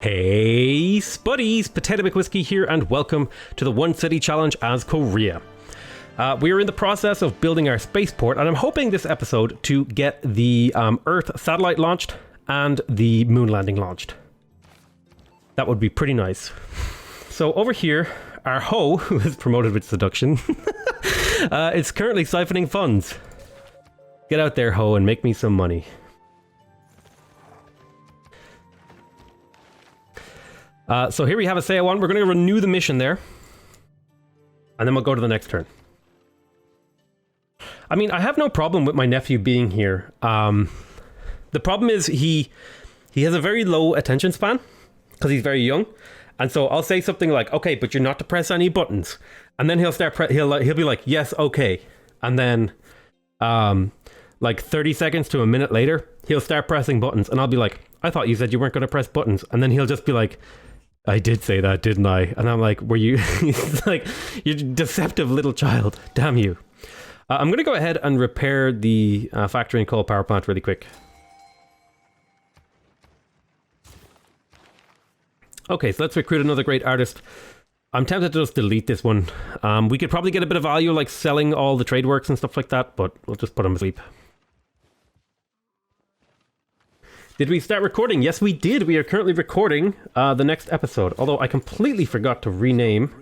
Hey Spuddies, Potato McWhiskey here, and welcome to the One City Challenge as Korea. We are in the process of building our spaceport, and I'm hoping this episode to get the Earth satellite launched and the moon landing launched. That would be pretty nice. So over here, our Ho, who is promoted with seduction, is currently siphoning funds. Get out there, Ho, and make me some money. So here we have a Saya 1. We're going to renew the mission there. And then we'll go to the next turn. I mean, I have no problem with my nephew being here. The problem is he has a very low attention span because he's very young. And so I'll say something like, okay, but you're not to press any buttons. And then he'll start, he'll be like, yes, okay. And then like 30 seconds to a minute later, he'll start pressing buttons. And I'll be like, I thought you said you weren't going to press buttons. And then he'll just be like, I did say that, didn't I? And I'm like, were you? He's like, you deceptive little child. Damn you. I'm going to go ahead and repair the factory and coal power plant really quick. Okay, so let's recruit another great artist. I'm tempted to just delete this one. We could probably get a bit of value like selling all the trade works and stuff like that, but we'll just put him to sleep. Did we start recording? Yes, we did. We are currently recording the next episode. Although I completely forgot to rename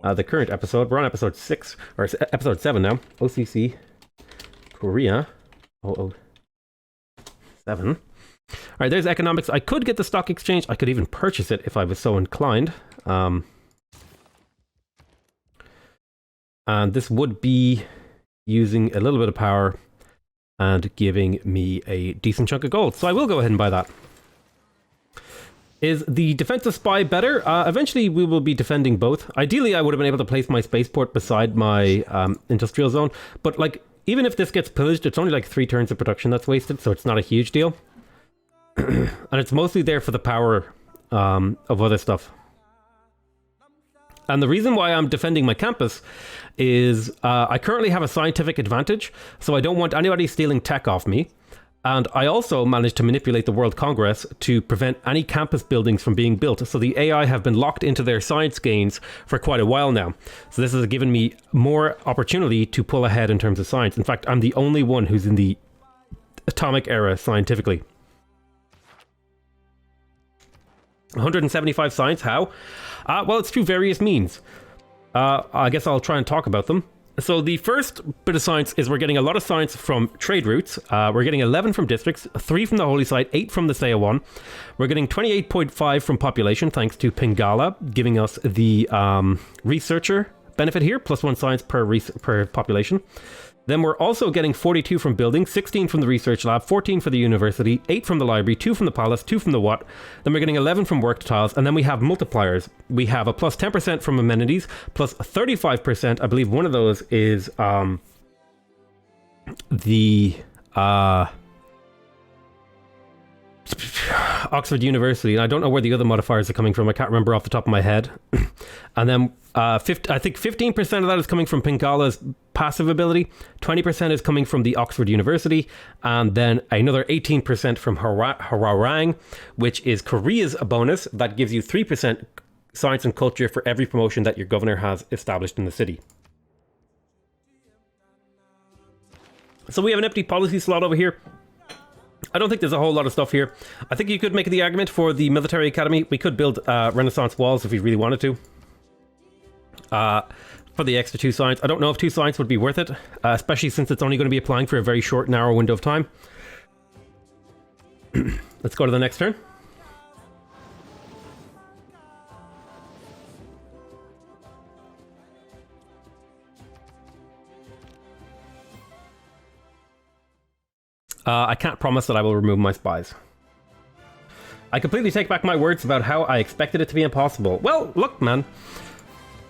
the current episode. We're on episode 6, or episode 7 now. OCC Korea 007. Alright, there's economics. I could get the stock exchange. I could even purchase it if I was so inclined. And this would be using a little bit of power and giving me a decent chunk of gold. So I will go ahead and buy that. Is the defensive spy better? Eventually we will be defending both. Ideally I would have been able to place my spaceport beside my industrial zone. But like, even if this gets pillaged, it's only like 3 turns of production that's wasted, so it's not a huge deal. And it's mostly there for the power of other stuff. And the reason why I'm defending my campus is I currently have a scientific advantage, so I don't want anybody stealing tech off me. And I also managed to manipulate the World Congress to prevent any campus buildings from being built. So the AI have been locked into their science gains for quite a while now. So this has given me more opportunity to pull ahead in terms of science. In fact, I'm the only one who's in the atomic era scientifically. 175 science, how? Well, it's through various means. I guess I'll try and talk about them. So the first bit of science is we're getting a lot of science from trade routes. We're getting 11 from districts, 3 from the Holy Site, 8 from the Saya 1. We're getting 28.5 from population, thanks to Pingala, giving us the researcher benefit here, plus 1 science per population. Then we're also getting 42 from buildings, 16 from the research lab, 14 for the university, 8 from the library, 2 from the palace, 2 from the what. Then we're getting 11 from work tiles, and then we have multipliers. We have a plus 10% from amenities, plus 35%. I believe one of those is the Oxford University, and I don't know where the other modifiers are coming from. I can't remember off the top of my head. And then I think 15% of that is coming from Pingala's passive ability, 20% is coming from the Oxford University, and then another 18% from Hararang, which is Korea's bonus that gives you 3% science and culture for every promotion that your governor has established in the city. So we have an empty policy slot over here. I don't think there's a whole lot of stuff here. I think you could make the argument for the military academy. We could build Renaissance walls if we really wanted to. For the extra 2 science. I don't know if 2 science would be worth it, especially since it's only going to be applying for a very short, narrow window of time. Let's go to the next turn. I can't promise that I will remove my spies. I completely take back my words about how I expected it to be impossible. Well, look, man.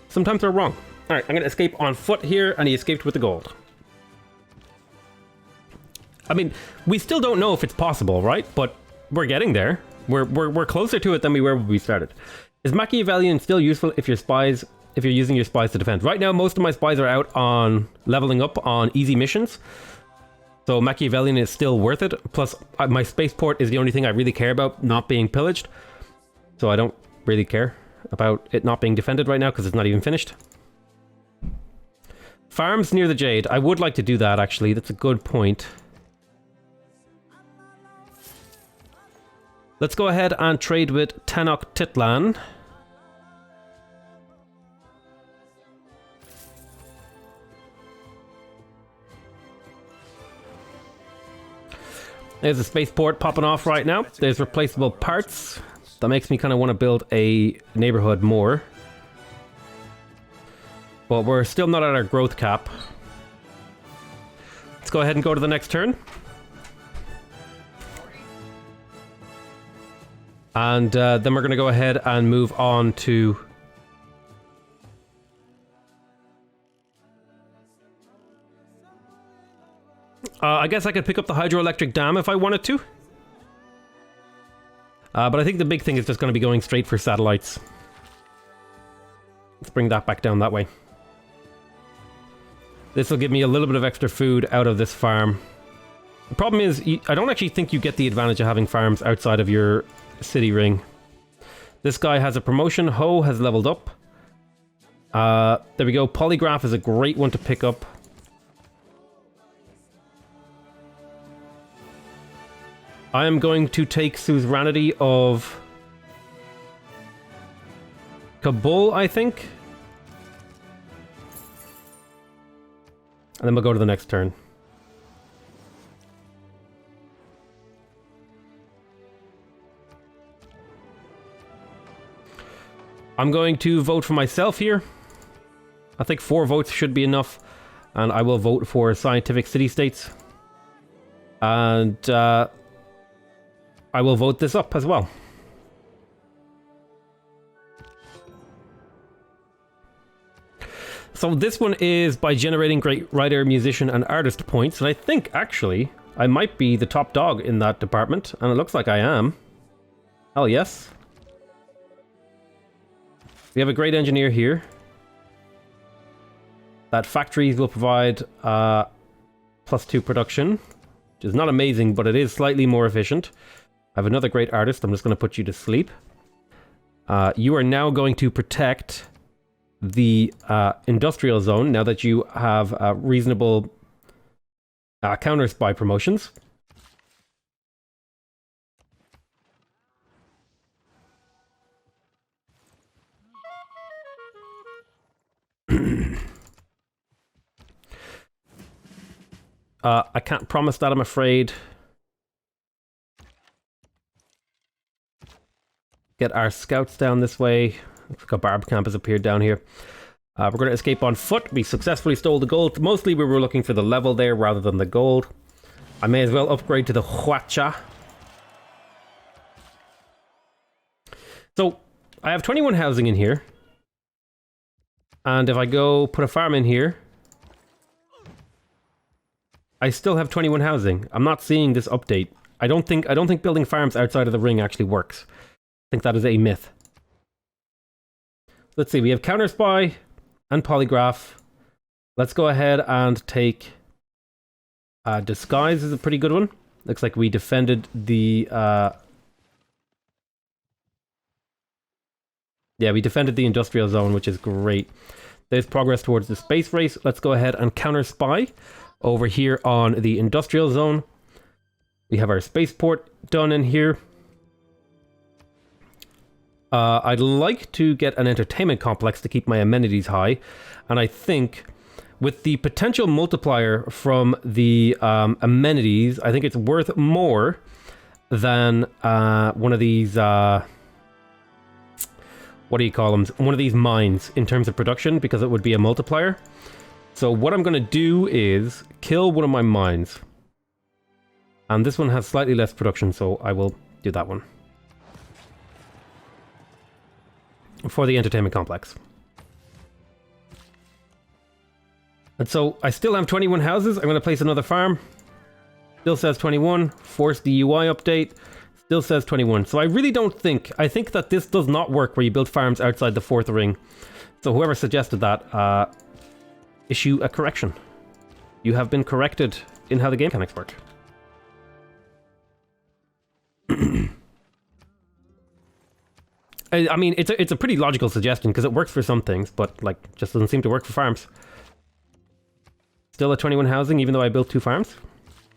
Sometimes they're wrong. Alright, I'm going to escape on foot here, and he escaped with the gold. I mean, we still don't know if it's possible, right? But we're getting there. We're closer to it than we were when we started. Is Machiavellian still useful if you're using your spies to defend? Right now, most of my spies are out on leveling up on easy missions. So Machiavellian is still worth it. Plus, my spaceport is the only thing I really care about not being pillaged. So I don't really care about it not being defended right now because it's not even finished. Farms near the Jade. I would like to do that, actually. That's a good point. Let's go ahead and trade with Tenochtitlan. There's a spaceport popping off right now. There's replaceable parts. That makes me kind of want to build a neighborhood more. But we're still not at our growth cap. Let's go ahead and go to the next turn. And then we're going to go ahead and move on to... I guess I could pick up the hydroelectric dam if I wanted to. But I think the big thing is just going to be going straight for satellites. Let's bring that back down that way. This will give me a little bit of extra food out of this farm. The problem is, I don't actually think you get the advantage of having farms outside of your city ring. This guy has a promotion. Ho has leveled up. There we go. Polygraph is a great one to pick up. I am going to take suzerainty of Kabul, I think. And then we'll go to the next turn. I'm going to vote for myself here. I think 4 votes should be enough. And I will vote for scientific city-states. And I will vote this up as well. So this one is by generating great writer, musician, and artist points. And I think, actually, I might be the top dog in that department. And it looks like I am. Hell yes. We have a great engineer here. That factories will provide +2 production. Which is not amazing, but it is slightly more efficient. I have another great artist. I'm just going to put you to sleep. You are now going to protect the industrial zone now that you have reasonable counter-spy promotions. I can't promise that, I'm afraid. Get our scouts down this way. Looks like a barb camp has appeared down here. We're going to escape on foot. We successfully stole the gold. Mostly we were looking for the level there rather than the gold. I may as well upgrade to the Huacha. So, I have 21 housing in here. And if I go put a farm in here, I still have 21 housing. I'm not seeing this update. I don't think building farms outside of the ring actually works. I think that is a myth. Let's see, we have counter spy and polygraph. Let's go ahead and take disguise is a pretty good one. Looks like we defended the we defended the industrial zone, which is great. There's progress towards the space race. Let's go ahead and counter spy over here on the industrial zone. We have our spaceport done in here. I'd like to get an entertainment complex to keep my amenities high. And I think with the potential multiplier from the amenities, I think it's worth more than one of these... what do you call them? One of these mines in terms of production, because it would be a multiplier. So what I'm going to do is kill one of my mines. And this one has slightly less production, so I will do that one. For the entertainment complex. And so I still have 21 houses. I'm going to place another farm. Still says 21. Force the UI update. Still says 21. So I really don't think... I think that this does not work where you build farms outside the 4th ring. So whoever suggested that, issue a correction. You have been corrected in how the game mechanics work. I mean, it's a pretty logical suggestion because it works for some things, but like just doesn't seem to work for farms. Still at 21 housing, even though I built 2 farms.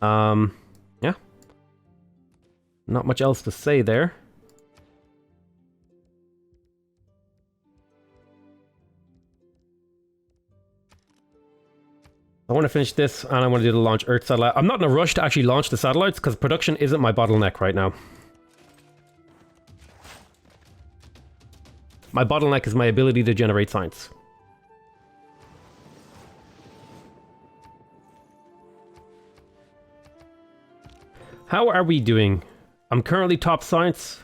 Yeah. Not much else to say there. I want to finish this, and I want to do the launch Earth satellite. I'm not in a rush to actually launch the satellites, because production isn't my bottleneck right now. My bottleneck is my ability to generate science. How are we doing? I'm currently top science,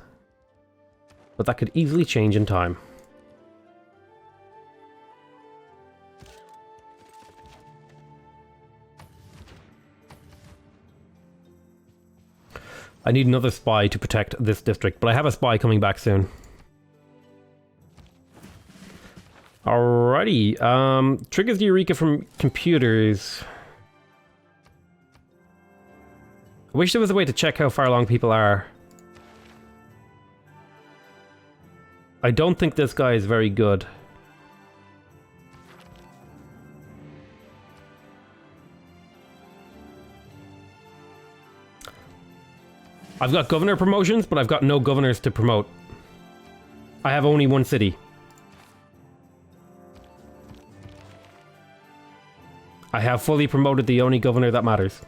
but that could easily change in time. I need another spy to protect this district, but I have a spy coming back soon. Alrighty, triggers the Eureka from computers. I wish there was a way to check how far along people are. I don't think this guy is very good. I've got governor promotions, but I've got no governors to promote. I have only 1 city. I have fully promoted the only governor that matters.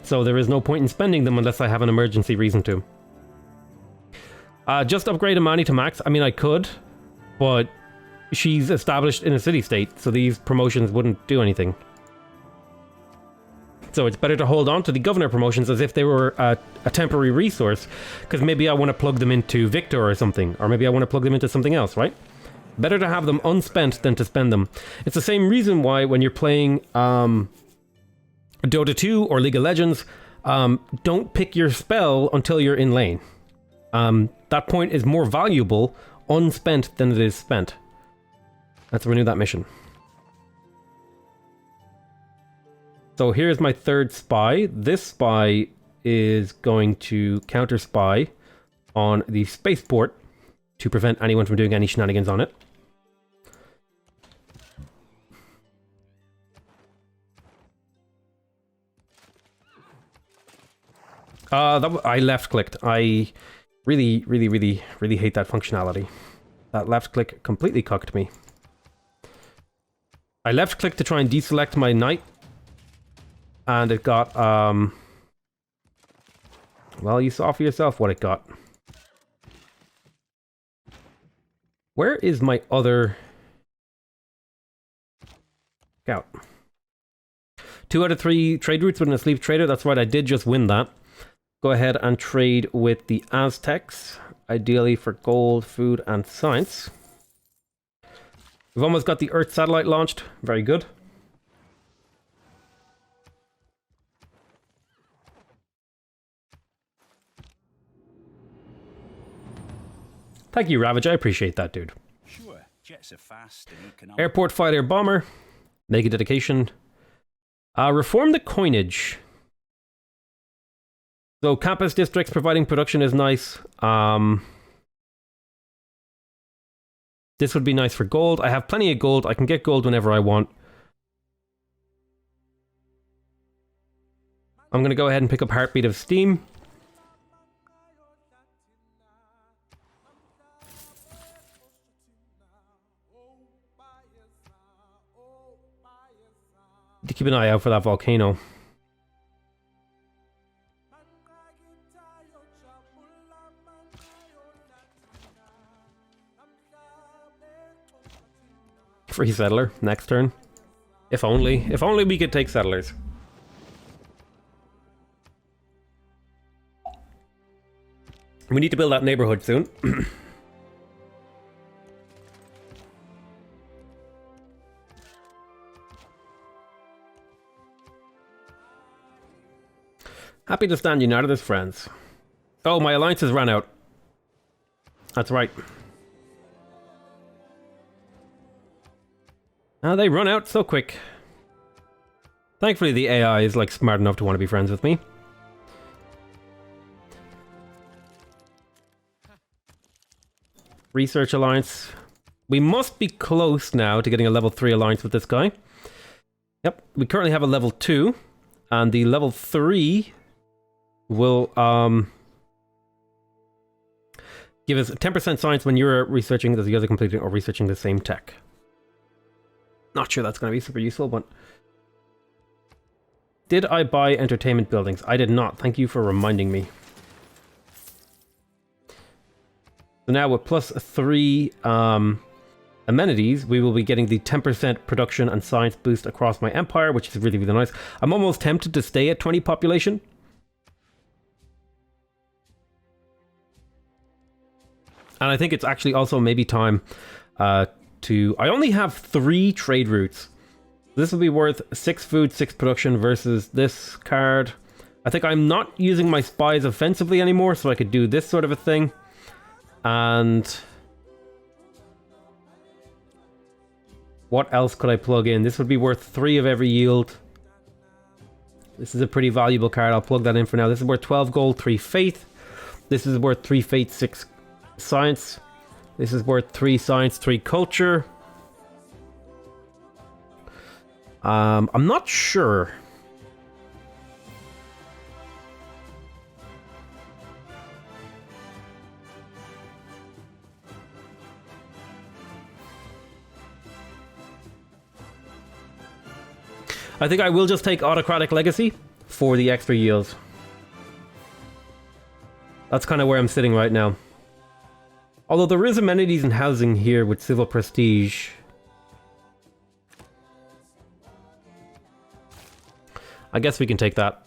So there is no point in spending them unless I have an emergency reason to. Just upgrade Amani to max. I mean, I could, but she's established in a city-state, so these promotions wouldn't do anything. So it's better to hold on to the governor promotions as if they were a temporary resource, because maybe I want to plug them into Victor or something, or maybe I want to plug them into something else, right? Better to have them unspent than to spend them. It's the same reason why when you're playing Dota 2 or League of Legends, don't pick your spell until you're in lane. That point is more valuable unspent than it is spent. Let's renew that mission. So here's my 3rd spy. This spy is going to counter spy on the spaceport to prevent anyone from doing any shenanigans on it. I left clicked. I really hate that functionality. That left click completely cucked me. I left click to try and deselect my knight. And it got, well, you saw for yourself what it got. Where is my other scout? 2 out of 3 trade routes with an asleep trader. That's right, I did just win that. Go ahead and trade with the Aztecs, ideally for gold, food, and science. We've almost got the Earth satellite launched. Very good. Thank you, Ravage. I appreciate that, dude. Sure. Jets are fast and economic. Airport fighter bomber. Make a dedication. Reform the coinage. So campus districts providing production is nice. This would be nice for gold. I have plenty of gold. I can get gold whenever I want. I'm going to go ahead and pick up Heartbeat of Steam. To keep an eye out for that volcano. Free settler next turn. If only we could take settlers. We need to build that neighborhood soon. Happy to stand united as friends. Oh, my alliances ran out. That's right. They run out so quick. Thankfully, the AI is like smart enough to want to be friends with me. Research alliance. We must be close now to getting a level 3 alliance with this guy. Yep, we currently have a level 2. And the level 3 will give us 10% science when you're researching the other completing or researching the same tech. Not sure that's going to be super useful, but... Did I buy entertainment buildings? I did not. Thank you for reminding me. So now with plus 3 amenities, we will be getting the 10% production and science boost across my empire, which is really, really nice. I'm almost tempted to stay at 20 population. And I think it's actually also maybe time to... I only have 3 trade routes. This will be worth 6 food, 6 production versus this card. I think I'm not using my spies offensively anymore, so I could do this sort of a thing. And... what else could I plug in? This would be worth 3 of every yield. This is a pretty valuable card. I'll plug that in for now. This is worth 12 gold, 3 faith. This is worth 3 faith, 6 science. This is worth 3 science, 3 culture. I'm not sure. I think I will just take Autocratic Legacy for the extra yields. That's kind of where I'm sitting right now. Although there is amenities and housing here with Civil Prestige. I guess we can take that.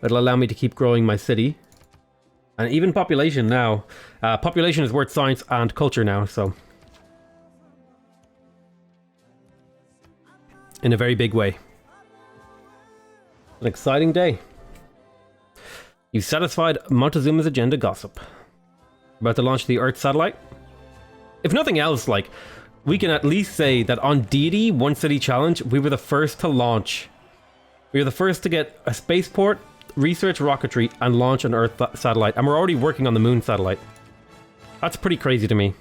That'll allow me to keep growing my city. And even population now. Population is worth science and culture now, so... in a very big way. An exciting day. You've satisfied Montezuma's agenda gossip. About to launch the Earth satellite. If nothing else, like, we can at least say that on Deity, One City Challenge, we were the first to launch. We were the first to get a spaceport, research rocketry, and launch an Earth satellite. And we're already working on the Moon satellite. That's pretty crazy to me.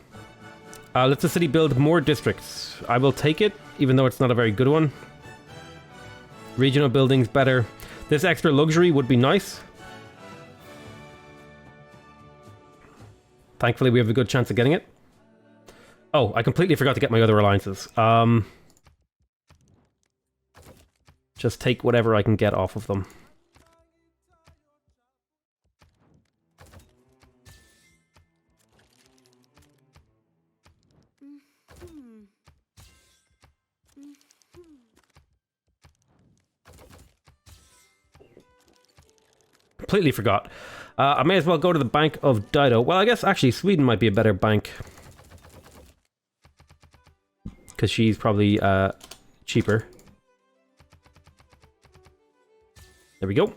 Let the city build more districts. I will take it, even though it's not a very good one. Regional buildings better. This extra luxury would be nice. Thankfully, we have a good chance of getting it. Oh, I completely forgot to get my other alliances. Just take whatever I can get off of them. Completely forgot. I may as well go to the Bank of Dido. Well, I guess actually Sweden might be a better bank. Because she's probably cheaper. There we go.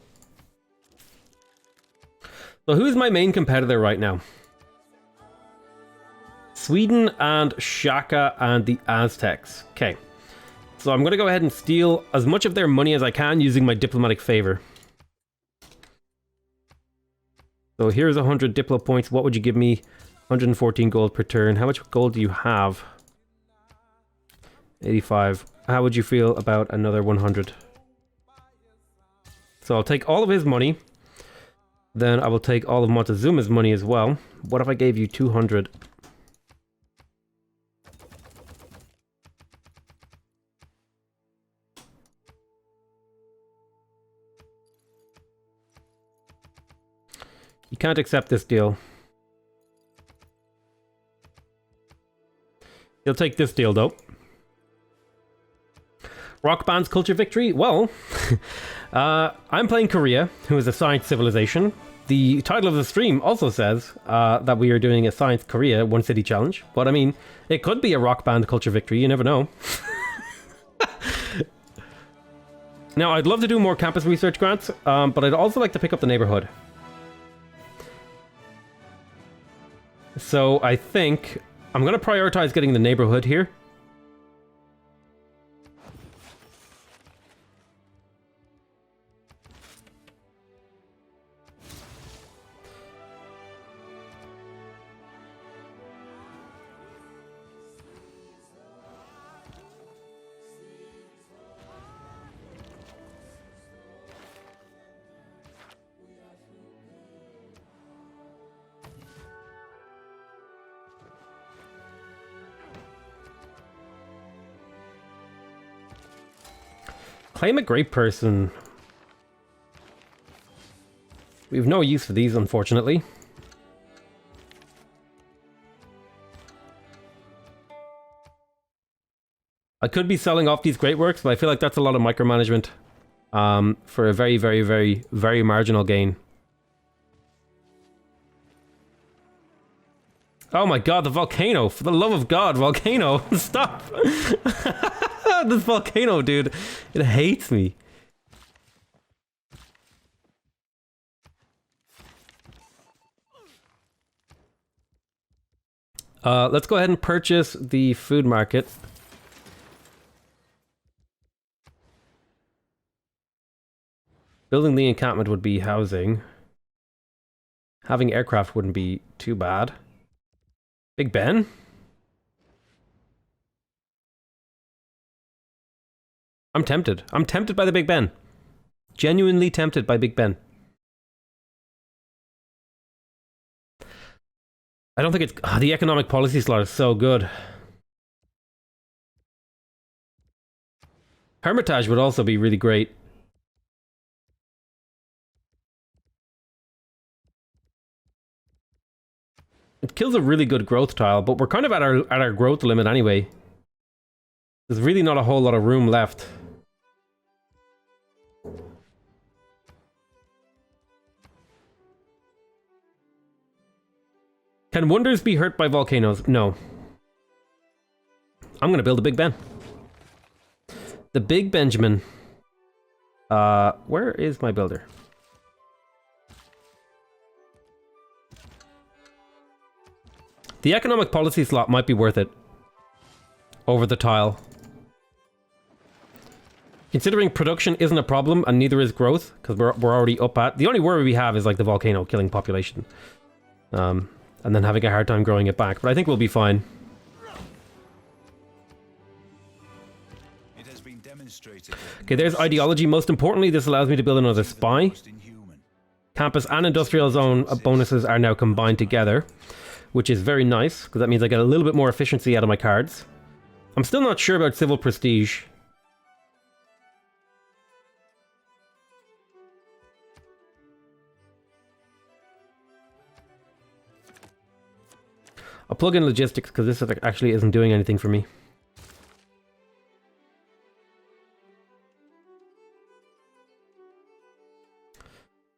So who's my main competitor right now? Sweden and Shaka and the Aztecs. Okay. So I'm going to go ahead and steal as much of their money as I can using my diplomatic favor. So here's 100 Diplo points. What would you give me? 114 gold per turn. How much gold do you have? 85. How would you feel about another 100? So I'll take all of his money. Then I will take all of Montezuma's money as well. What if I gave you 200? You can't accept this deal. You'll take this deal, though. Rock Band's culture victory? Well, I'm playing Korea, who is a science civilization. The title of the stream also says that we are doing a Science Korea One City Challenge. But I mean, it could be a Rock Band culture victory, you never know. Now, I'd love to do more campus research grants, but I'd also like to pick up the neighborhood. So I think I'm going to prioritize getting the neighborhood here. Claim a great person. We have no use for these, unfortunately. I could be selling off these great works, but I feel like that's a lot of micromanagement for a very, very, very, very marginal gain. Oh my god, the volcano! For the love of God, volcano! Stop! This volcano, dude. It hates me. Let's go ahead and purchase the food market. Building the encampment would be housing. Having aircraft wouldn't be too bad. Big Ben? I'm tempted. I'm tempted by the Big Ben. Genuinely tempted by Big Ben. I don't think it's... the economic policy slot is so good. Hermitage would also be really great. It kills a really good growth tile, but we're kind of at our growth limit anyway. There's really not a whole lot of room left. Can wonders be hurt by volcanoes? No. I'm gonna build a Big Ben. The Big Benjamin. Where is my builder? The economic policy slot might be worth it over the tile. Considering production isn't a problem and neither is growth, because we're already up at... The only worry we have is like the volcano killing population. And then having a hard time growing it back. But I think we'll be fine. It has been demonstrated. Okay, there's ideology. Most importantly, this allows me to build another spy. Campus and industrial zone bonuses are now combined together, which is very nice, because that means I get a little bit more efficiency out of my cards. I'm still not sure about civil prestige. I'll plug in logistics, because this actually isn't doing anything for me.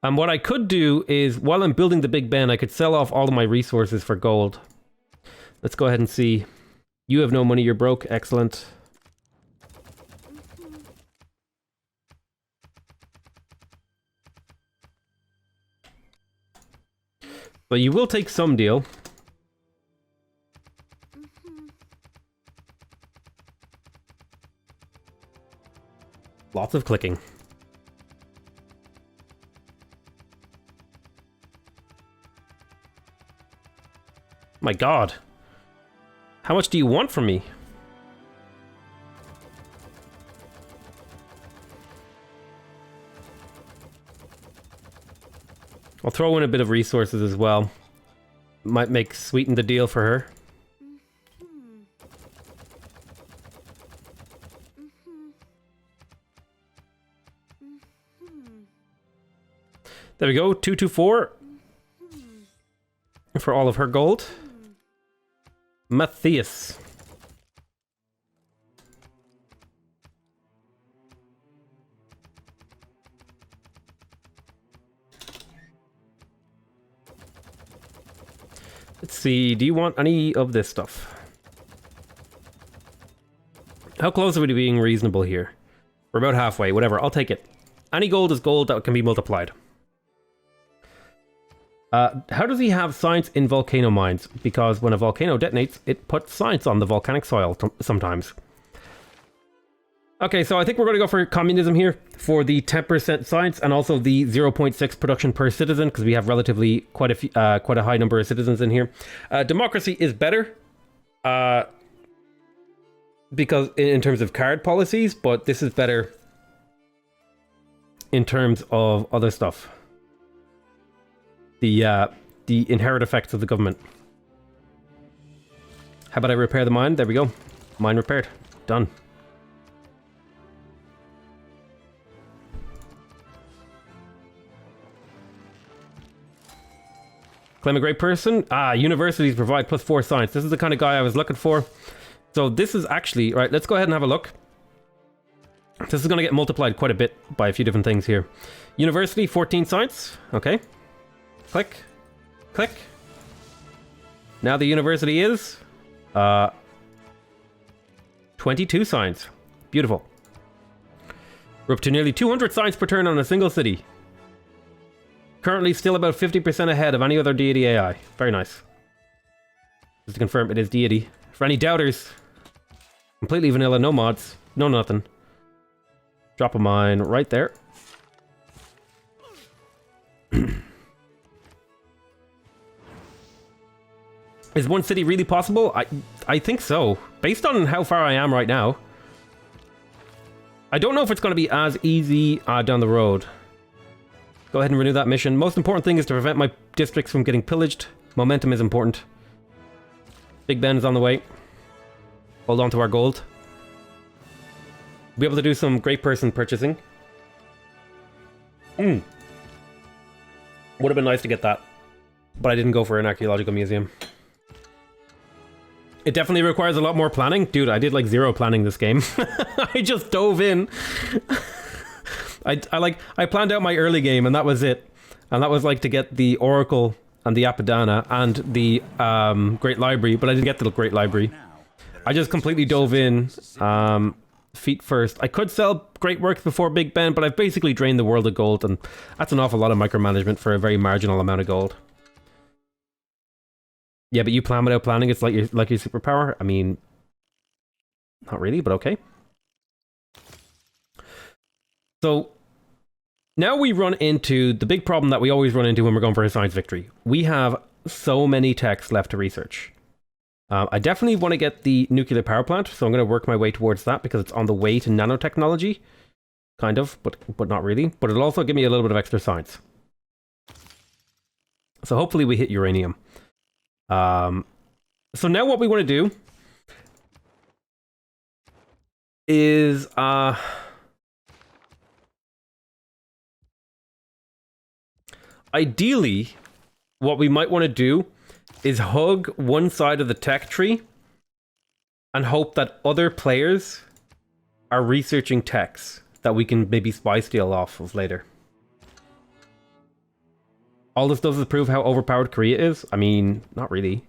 And what I could do is, while I'm building the Big Ben, I could sell off all of my resources for gold. Let's go ahead and see. You have no money, you're broke. Excellent. But you will take some deal. Lots of clicking. My god. How much do you want from me? I'll throw in a bit of resources as well. Might sweeten the deal for her. There we go, 224 for all of her gold. Matthias. Let's see, do you want any of this stuff? How close are we to being reasonable here? We're about halfway, whatever, I'll take it. Any gold is gold that can be multiplied. How does he have science in volcano mines? Because when a volcano detonates, it puts science on the volcanic soil sometimes. Okay, so I think we're going to go for communism here for the 10% science and also the 0.6 production per citizen, because we have relatively quite a high number of citizens in here. Democracy is better because in terms of card policies, but this is better in terms of other stuff. The inherent effects of the government. How about I repair the mine? There we go. Mine repaired. Done. Claim a great person. Universities provide +4 science. This is the kind of guy I was looking for. So this is actually... Right, let's go ahead and have a look. This is going to get multiplied quite a bit by a few different things here. University, 14 science. Okay. Click. Click. Now the university is... 22 science. Beautiful. We're up to nearly 200 science per turn on a single city. Currently still about 50% ahead of any other Deity AI. Very nice. Just to confirm, it is Deity. For any doubters, completely vanilla, no mods, no nothing. Drop a mine right there. Is one city really possible? I think so. Based on how far I am right now. I don't know if it's going to be as easy down the road. Go ahead and renew that mission. Most important thing is to prevent my districts from getting pillaged. Momentum is important. Big Ben is on the way. Hold on to our gold. Be able to do some great person purchasing. Would have been nice to get that. But I didn't go for an archaeological museum. It definitely requires a lot more planning. Dude, I did like 0 planning this game. I just dove in. I planned out my early game and that was it. And that was like to get the Oracle and the Apadana and the Great Library, but I didn't get the Great Library. I just completely dove in, feet first. I could sell great works before Big Ben, but I've basically drained the world of gold, and that's an awful lot of micromanagement for a very marginal amount of gold. Yeah, but you plan without planning, it's like your superpower? I mean, not really, but okay. So, now we run into the big problem that we always run into when we're going for a science victory. We have so many techs left to research. I definitely want to get the nuclear power plant, so I'm going to work my way towards that because it's on the way to nanotechnology. Kind of, but not really. But it'll also give me a little bit of extra science. So hopefully we hit uranium. So now what we want to do is... ideally, what we might want to do is hug one side of the tech tree and hope that other players are researching techs that we can maybe spy steal off of later. All this does is prove how overpowered Korea is? I mean, not really.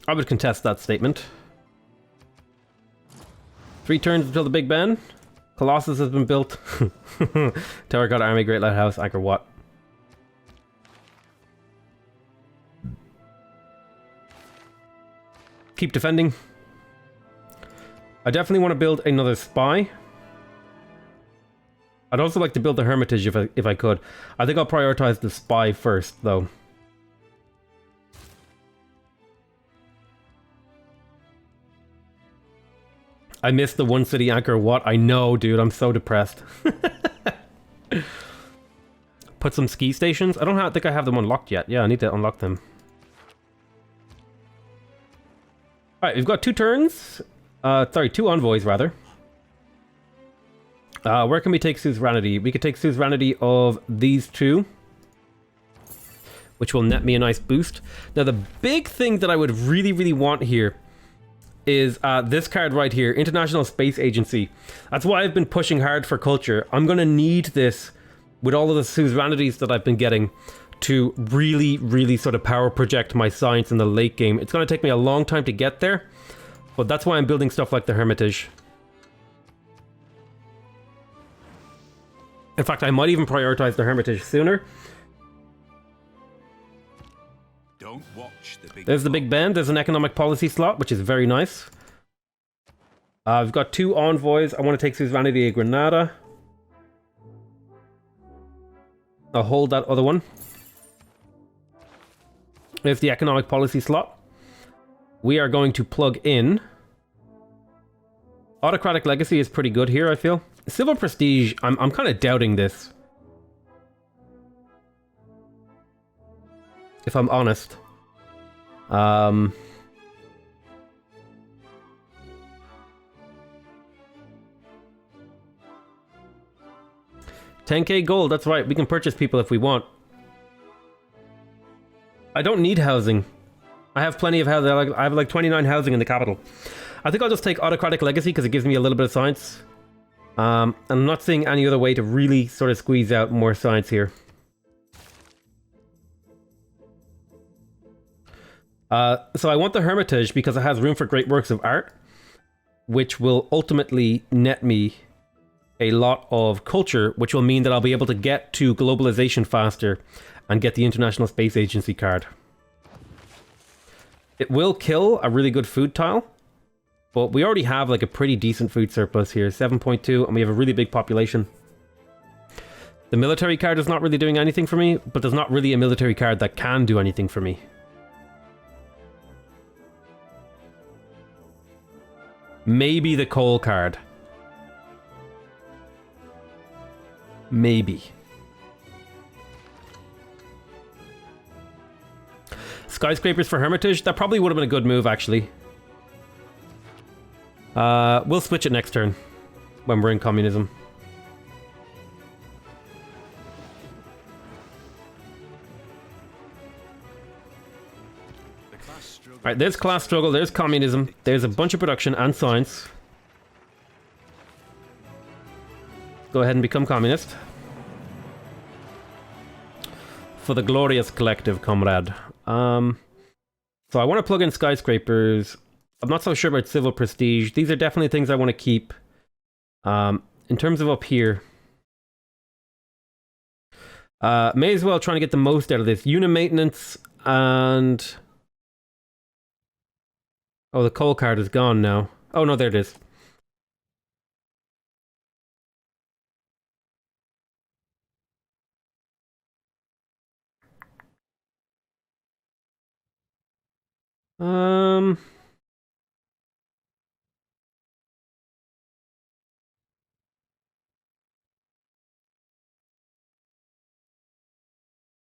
I would contest that statement. 3 turns until the Big Ben. Colossus has been built. Terracotta Army, Great Lighthouse, Angkor Wat. Keep defending. I definitely want to build another spy. I'd also like to build the Hermitage if I could. I think I'll prioritize the spy first, though. I missed the one city Angkor Wat. I know, dude. I'm so depressed. Put some ski stations. I don't think I have them unlocked yet. Yeah, I need to unlock them. Alright, we've got 2 turns. Sorry, 2 envoys, rather. Where can we take suzerainty? We could take suzerainty of these 2. Which will net me a nice boost. Now, the big thing that I would really, really want here is this card right here, International Space Agency. That's why I've been pushing hard for culture. I'm going to need this with all of the suzerainities that I've been getting to really, really sort of power project my science in the late game. It's going to take me a long time to get there, but that's why I'm building stuff like the Hermitage. In fact, I might even prioritize the Hermitage sooner. Don't watch the big There's the Big Ben. There's an economic policy slot, which is very nice. I've got 2 envoys. I want to take suzerainty of Granada. I'll hold that other one. There's the economic policy slot. We are going to plug in. Autocratic legacy is pretty good here, I feel. Civil prestige, I'm kind of doubting this. If I'm honest. 10k gold, that's right. We can purchase people if we want. I don't need housing. I have plenty of housing. I have like 29 housing in the capital. I think I'll just take autocratic legacy because it gives me a little bit of science. I'm not seeing any other way to really sort of squeeze out more science here. So I want the Hermitage because it has room for great works of art, which will ultimately net me a lot of culture, which will mean that I'll be able to get to globalization faster and get the International Space Agency card. It will kill a really good food tile, but we already have like a pretty decent food surplus here, 7.2, and we have a really big population. The military card is not really doing anything for me, but there's not really a military card that can do anything for me. Maybe the coal card. Maybe. Skyscrapers for Hermitage? That probably would have been a good move, actually. We'll switch it next turn when we're in communism. Alright, there's class struggle, there's communism, there's a bunch of production and science. Go ahead and become communist. For the glorious collective, comrade. So I want to plug in skyscrapers. I'm not so sure about civil prestige. These are definitely things I want to keep. In terms of up here, may as well try to get the most out of this. Unit maintenance and... Oh, the coal card is gone now. Oh no, there it is.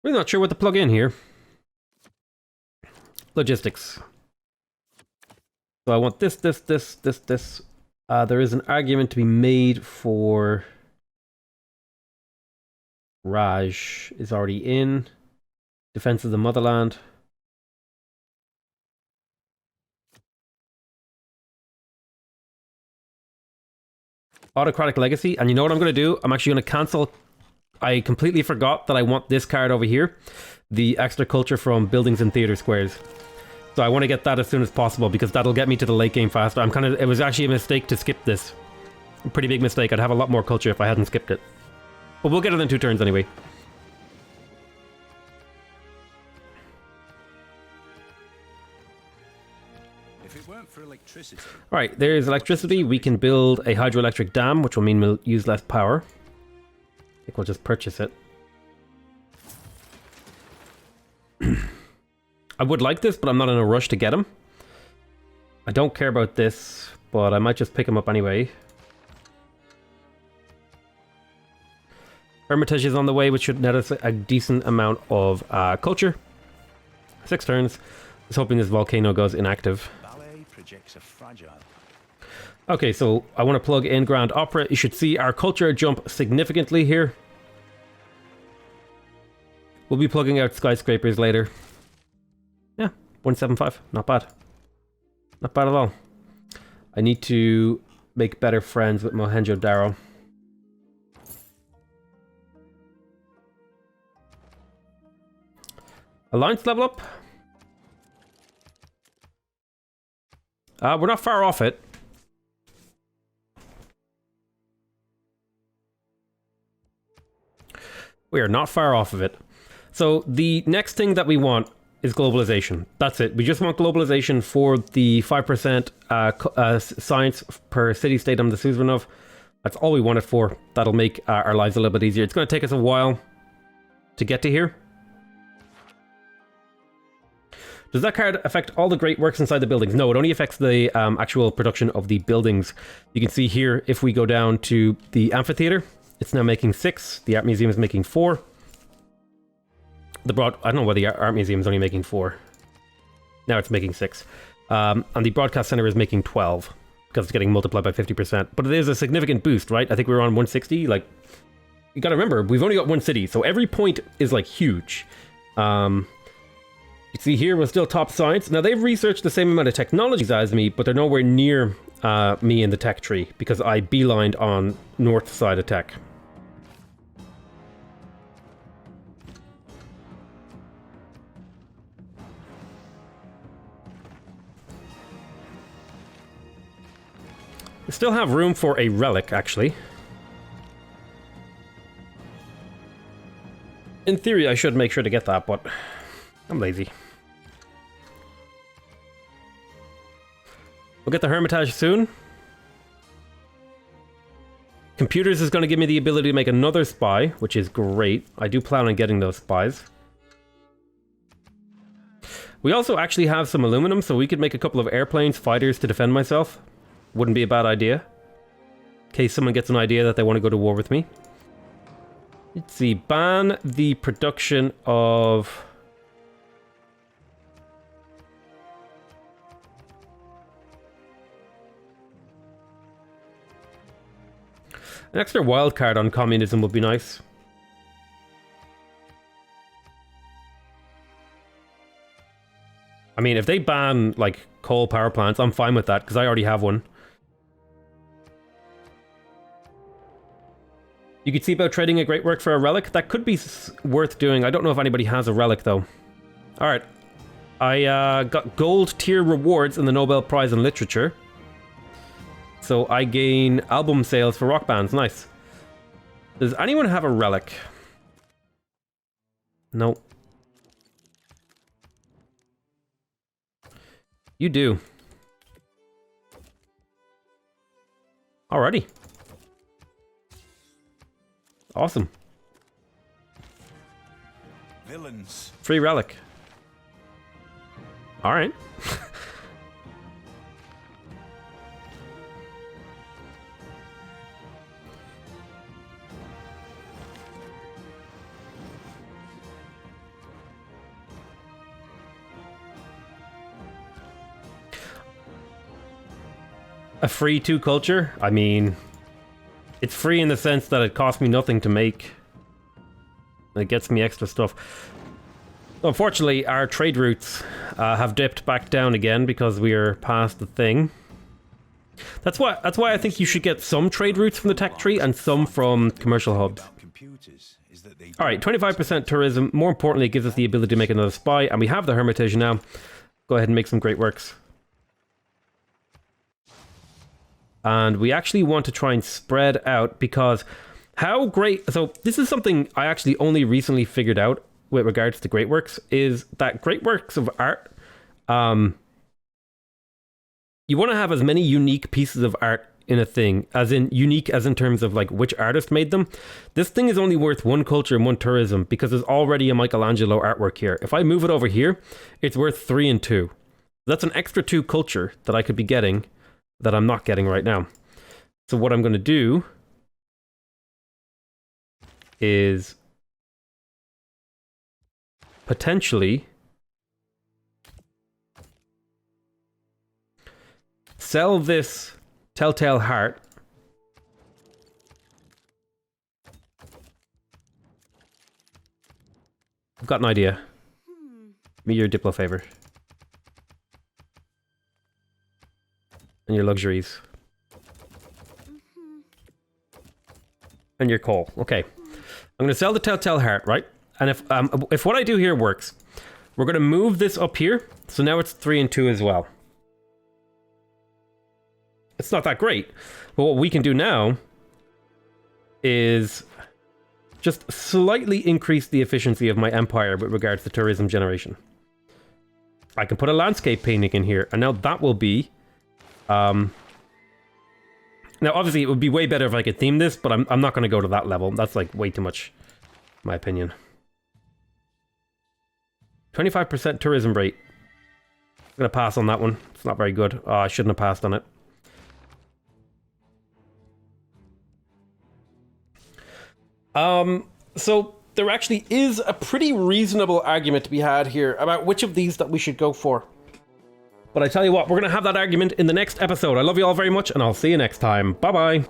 Really not sure what to plug in here. Logistics. So I want this. There is an argument to be made for... Raj is already in. Defense of the Motherland. Autocratic Legacy. And you know what I'm going to do? I'm actually going to cancel... I completely forgot that I want this card over here. The extra culture from buildings and theater squares. So I want to get that as soon as possible because that'll get me to the late game faster. It was actually a mistake to skip this. A pretty big mistake. I'd have a lot more culture if I hadn't skipped it. But we'll get it in 2 turns anyway. If it weren't for electricity. Alright, there's electricity. We can build a hydroelectric dam, which will mean we'll use less power. I think we'll just purchase it. I would like this, but I'm not in a rush to get him. I don't care about this, but I might just pick him up anyway. Hermitage is on the way, which should net us a decent amount of culture. 6 turns. Just hoping this volcano goes inactive. Ballet projects are fragile. Okay, so I want to plug in Grand Opera. You should see our culture jump significantly here. We'll be plugging out skyscrapers later. Yeah, 175. Not bad. Not bad at all. I need to make better friends with Mohenjo-Daro. Alliance level up. We're not far off it. We are not far off of it. So the next thing that we want is globalization. That's it. We just want globalization for the 5% science per city-state I'm the suzerain of. That's all we want it for. That'll make our lives a little bit easier. It's going to take us a while to get to here. Does that card affect all the great works inside the buildings? No, it only affects the actual production of the buildings. You can see here, if we go down to the amphitheater, it's now making 6. The art museum is making 4. I don't know why the art museum is only making 4. Now it's making 6. And the broadcast center is making 12 because it's getting multiplied by 50%. But it is a significant boost, right? I think we were on 160. Like, you gotta remember, we've only got one city, so every point is like huge. You see here, we're still top science. Now they've researched the same amount of technologies as me, but they're nowhere near me in the tech tree because I beelined on north side of tech. We still have room for a relic, actually. In theory, I should make sure to get that, but I'm lazy. We'll get the Hermitage soon. Computers is going to give me the ability to make another spy, which is great. I do plan on getting those spies. We also actually have some aluminum, so we could make a couple of airplanes, fighters to defend myself. Wouldn't be a bad idea. In case someone gets an idea that they want to go to war with me. Let's see. Ban the production of... An extra wild card on communism would be nice. I mean, if they ban, like, coal power plants, I'm fine with that, because I already have one. You could see about trading a great work for a relic. That could be worth doing. I don't know if anybody has a relic, though. Alright. I got gold tier rewards in the Nobel Prize in Literature. So I gain album sales for rock bands. Nice. Does anyone have a relic? No. You do. Alrighty. Awesome. Villains. Free relic. Alright. A free 2 culture? I mean, it's free in the sense that it costs me nothing to make. It gets me extra stuff. Unfortunately, our trade routes have dipped back down again because we are past the thing. That's why I think you should get some trade routes from the tech tree and some from commercial hubs. Alright, 25% tourism. More importantly, it gives us the ability to make another spy, and we have the Hermitage now. Go ahead and make some great works. And we actually want to try and spread out because how great... So this is something I actually only recently figured out with regards to great works, is that great works of art, you want to have as many unique pieces of art in a thing, as in unique as in terms of like which artist made them. This thing is only worth 1 culture and 1 tourism because there's already a Michelangelo artwork here. If I move it over here, it's worth 3 and 2. That's an extra 2 culture that I could be getting that I'm not getting right now. So what I'm going to do is potentially sell this Telltale Heart I've got an idea. Give me your Diplo favor. And your luxuries. And your coal. Okay. I'm going to sell the Telltale Heart, right? And if what I do here works, we're going to move this up here. So now it's 3 and 2 as well. It's not that great. But what we can do now is just slightly increase the efficiency of my empire with regards to tourism generation. I can put a landscape painting in here, and now that will be... now, obviously, it would be way better if I could theme this, but I'm not going to go to that level. That's, like, way too much, in my opinion. 25% tourism rate. I'm going to pass on that one. It's not very good. Oh, I shouldn't have passed on it. So there actually is a pretty reasonable argument to be had here about which of these that we should go for. But I tell you what, we're going to have that argument in the next episode. I love you all very much, and I'll see you next time. Bye-bye.